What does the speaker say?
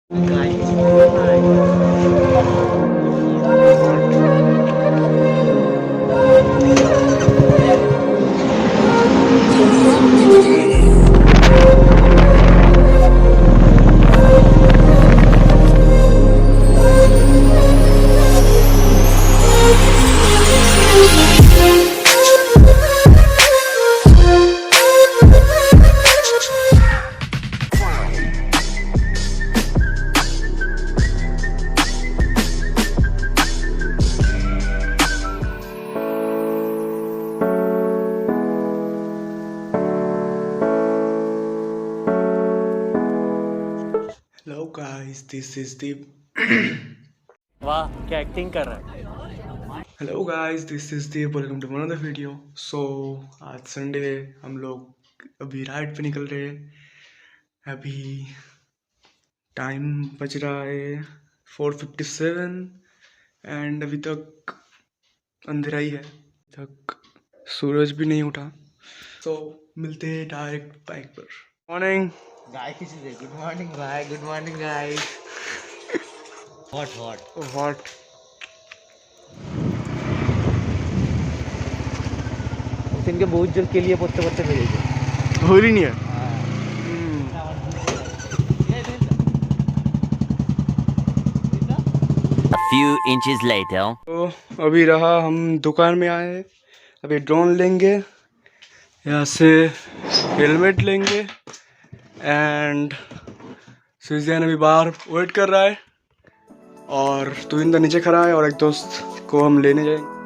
Hello guys, this is Deep. वाह क्या acting कर रहा है। Hello guys, this is Deep. Welcome to another video. So आज संडे है, हम लोग अभी राइड पे निकल रहे हैं। अभी टाइम बज रहा है 4:57 एंड अभी तक अंधेरा ही है, तक सूरज भी नहीं उठा। तो मिलते हैं डायरेक्ट बाइक पर। मॉर्निंग गाइस गुड मॉर्निंग भाई, good morning guys. Hot what इनके बहुत जल्द के लिए पत्ते पत्ते मिलेंगे। हो रही नहीं है। A few inches later. तो अभी रहा, हम दुकान में आए हैं। अभी ड्रोन लेंगे, यहाँ से हेलमेट लेंगे एंड सुजैन अभी बाहर वेट कर रहा है और तुविंदा नीचे खड़ा है और एक दोस्त को हम लेने जाएंगे।